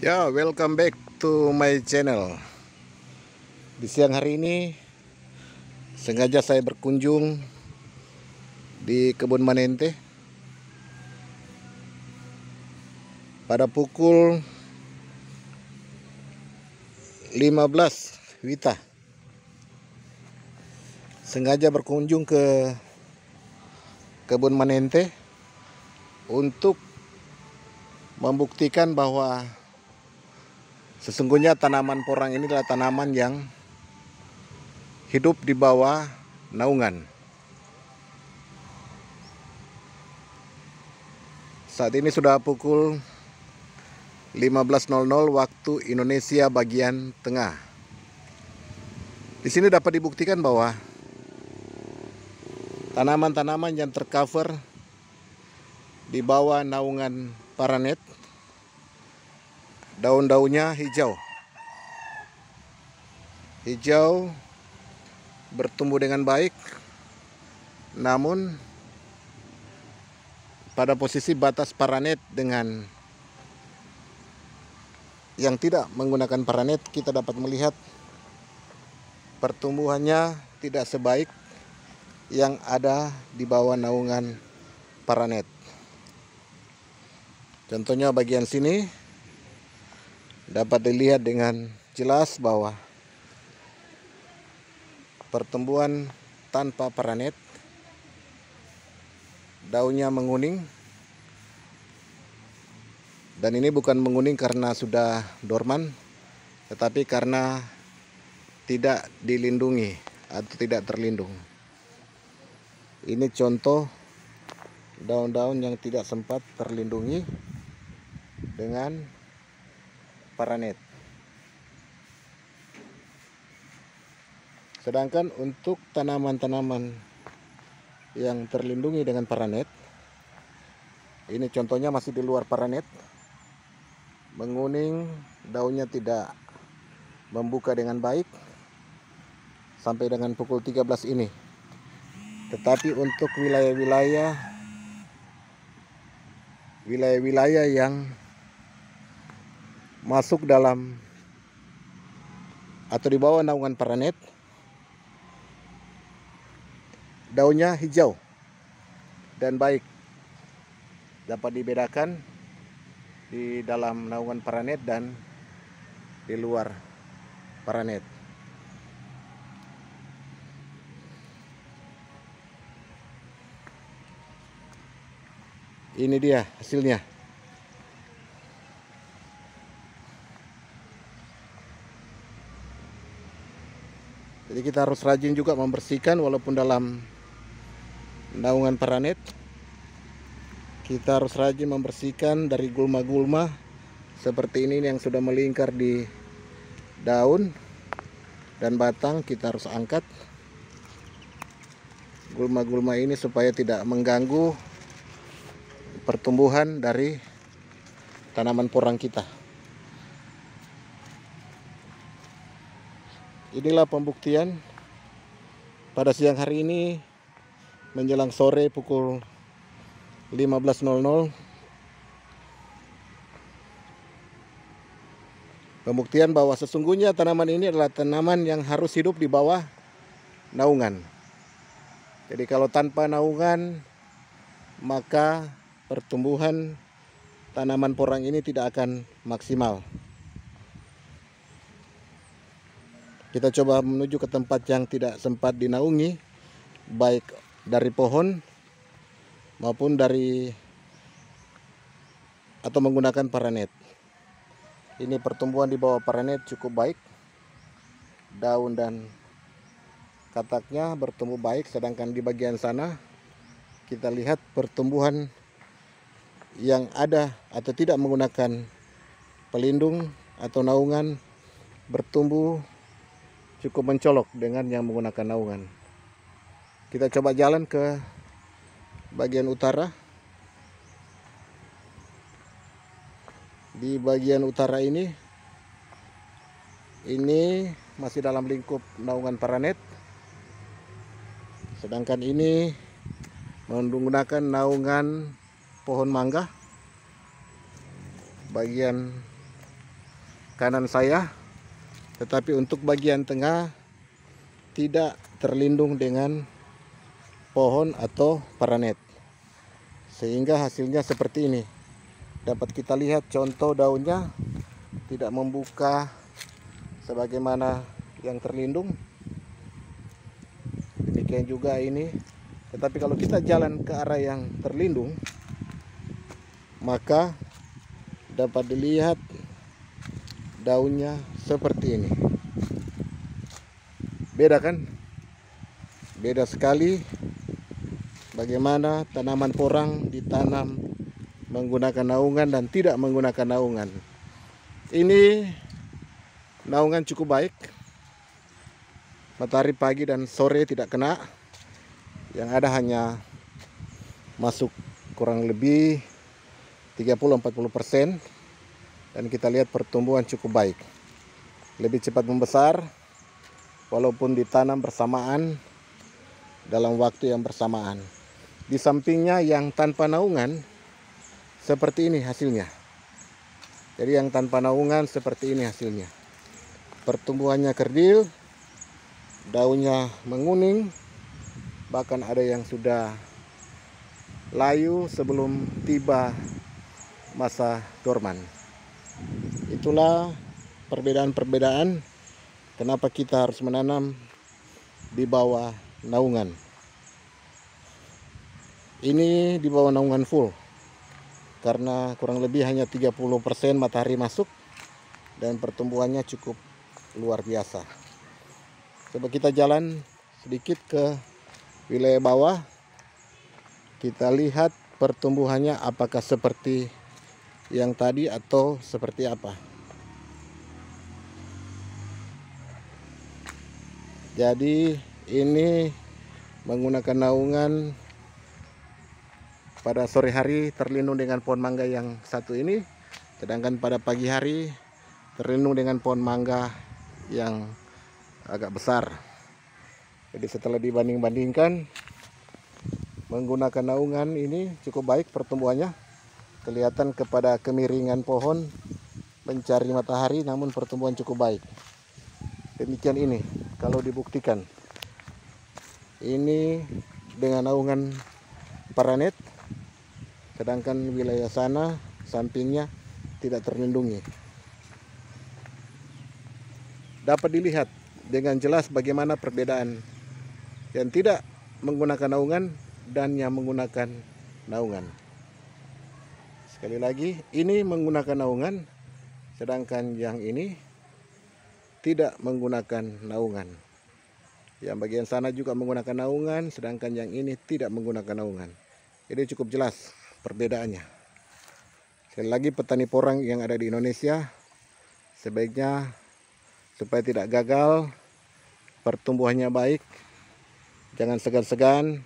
Ya, welcome back to my channel. Di siang hari ini sengaja saya berkunjung di kebun Manente pada pukul 15 WITA. Sengaja berkunjung ke kebun Manente untuk membuktikan bahwa sesungguhnya tanaman porang ini adalah tanaman yang hidup di bawah naungan. Saat ini sudah pukul 15.00 waktu Indonesia bagian tengah. Di sini dapat dibuktikan bahwa tanaman-tanaman yang tercover di bawah naungan paranet, daun-daunnya hijau, bertumbuh dengan baik, namun pada posisi batas paranet dengan yang tidak menggunakan paranet, kita dapat melihat pertumbuhannya tidak sebaik yang ada di bawah naungan paranet. Contohnya bagian sini dapat dilihat dengan jelas bahwa pertumbuhan tanpa paranet, daunnya menguning, dan ini bukan menguning karena sudah dorman, tetapi karena tidak dilindungi atau tidak terlindung. Ini contoh daun-daun yang tidak sempat terlindungi dengan paranet. Sedangkan untuk tanaman-tanaman yang terlindungi dengan paranet, ini contohnya masih di luar paranet, menguning, daunnya tidak membuka dengan baik sampai dengan pukul 13 ini. Tetapi untuk wilayah-wilayah yang masuk dalam atau di bawah naungan paranet, daunnya hijau dan baik, dapat dibedakan di dalam naungan paranet dan di luar paranet. Ini dia hasilnya. Jadi kita harus rajin juga membersihkan, walaupun dalam naungan paranet kita harus rajin membersihkan dari gulma-gulma seperti ini yang sudah melingkar di daun dan batang. Kita harus angkat gulma-gulma ini supaya tidak mengganggu pertumbuhan dari tanaman porang kita. Inilah pembuktian pada siang hari ini menjelang sore pukul 15.00. Pembuktian bahwa sesungguhnya tanaman ini adalah tanaman yang harus hidup di bawah naungan. Jadi kalau tanpa naungan, maka pertumbuhan tanaman porang ini tidak akan maksimal. Kita coba menuju ke tempat yang tidak sempat dinaungi, baik dari pohon maupun dari atau menggunakan paranet. Ini pertumbuhan di bawah paranet cukup baik, daun dan kataknya bertumbuh baik, sedangkan di bagian sana kita lihat pertumbuhan yang ada atau tidak menggunakan pelindung atau naungan bertumbuh cukup mencolok dengan yang menggunakan naungan. Kita coba jalan ke bagian utara. Di bagian utara ini masih dalam lingkup naungan paranet, sedangkan ini menggunakan naungan pohon mangga. Bagian kanan saya, tetapi untuk bagian tengah tidak terlindung dengan pohon atau paranet, sehingga hasilnya seperti ini. Dapat kita lihat contoh daunnya tidak membuka sebagaimana yang terlindung. Demikian juga ini. Tetapi kalau kita jalan ke arah yang terlindung, maka dapat dilihat daunnya seperti ini. Beda kan? Beda sekali bagaimana tanaman porang ditanam menggunakan naungan dan tidak menggunakan naungan. Ini naungan cukup baik. Matahari pagi dan sore tidak kena. Yang ada hanya masuk kurang lebih 30-40%. Dan kita lihat pertumbuhan cukup baik. Lebih cepat membesar walaupun ditanam bersamaan dalam waktu yang bersamaan. Di sampingnya yang tanpa naungan seperti ini hasilnya. Jadi yang tanpa naungan seperti ini hasilnya. Pertumbuhannya kerdil, daunnya menguning, bahkan ada yang sudah layu sebelum tiba masa dorman. Itulah perbedaan-perbedaan kenapa kita harus menanam di bawah naungan. Ini di bawah naungan full, karena kurang lebih hanya 30% matahari masuk dan pertumbuhannya cukup luar biasa. Coba kita jalan sedikit ke wilayah bawah, kita lihat pertumbuhannya apakah seperti yang tadi atau seperti apa. Jadi ini menggunakan naungan pada sore hari terlindung dengan pohon mangga yang satu ini, sedangkan pada pagi hari terlindung dengan pohon mangga yang agak besar. Jadi setelah dibanding-bandingkan, menggunakan naungan ini cukup baik pertumbuhannya. Kelihatan kepada kemiringan pohon mencari matahari, namun pertumbuhan cukup baik. Demikian ini kalau dibuktikan. Ini dengan naungan paranet, sedangkan wilayah sana sampingnya tidak terlindungi. Dapat dilihat dengan jelas bagaimana perbedaan yang tidak menggunakan naungan dan yang menggunakan naungan. Sekali lagi, ini menggunakan naungan, sedangkan yang ini tidak menggunakan naungan. Yang bagian sana juga menggunakan naungan, sedangkan yang ini tidak menggunakan naungan. Ini cukup jelas perbedaannya. Sekali lagi, petani porang yang ada di Indonesia sebaiknya supaya tidak gagal, pertumbuhannya baik, jangan segan-segan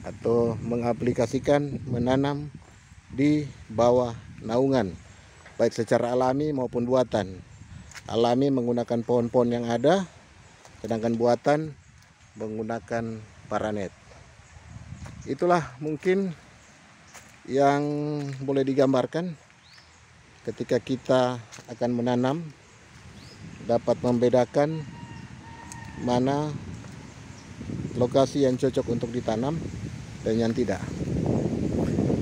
atau mengaplikasikan menanam di bawah naungan, baik secara alami maupun buatan. Alami menggunakan pohon-pohon yang ada, sedangkan buatan menggunakan paranet. Itulah mungkin yang boleh digambarkan ketika kita akan menanam, dapat membedakan mana lokasi yang cocok untuk ditanam dan yang tidak.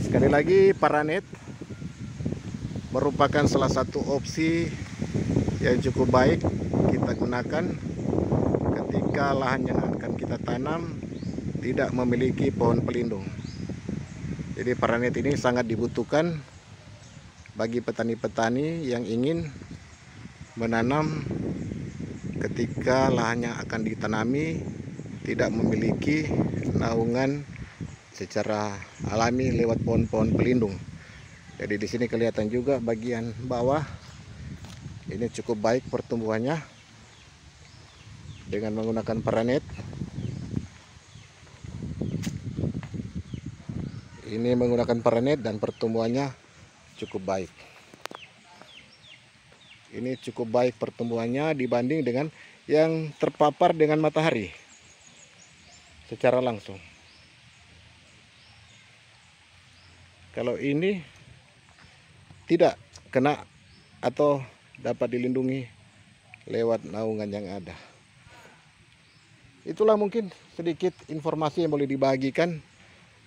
Sekali lagi, paranet merupakan salah satu opsi yang cukup baik kita gunakan ketika lahan yang akan kita tanam tidak memiliki pohon pelindung. Jadi paranet ini sangat dibutuhkan bagi petani-petani yang ingin menanam ketika lahan yang akan ditanami tidak memiliki naungan secara alami lewat pohon-pohon pelindung. Jadi di sini kelihatan juga bagian bawah ini cukup baik pertumbuhannya dengan menggunakan paranet. Ini menggunakan paranet dan pertumbuhannya cukup baik. Ini cukup baik pertumbuhannya dibanding dengan yang terpapar dengan matahari secara langsung. Kalau ini tidak kena atau dapat dilindungi lewat naungan yang ada. Itulah mungkin sedikit informasi yang boleh dibagikan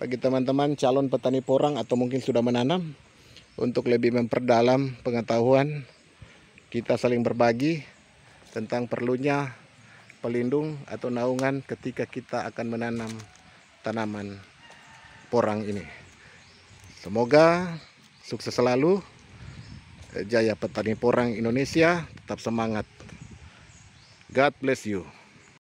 bagi teman-teman calon petani porang atau mungkin sudah menanam. Untuk lebih memperdalam pengetahuan, kita saling berbagi tentang perlunya pelindung atau naungan ketika kita akan menanam tanaman porang ini. Semoga sukses selalu. Jaya petani porang Indonesia, tetap semangat. God bless you.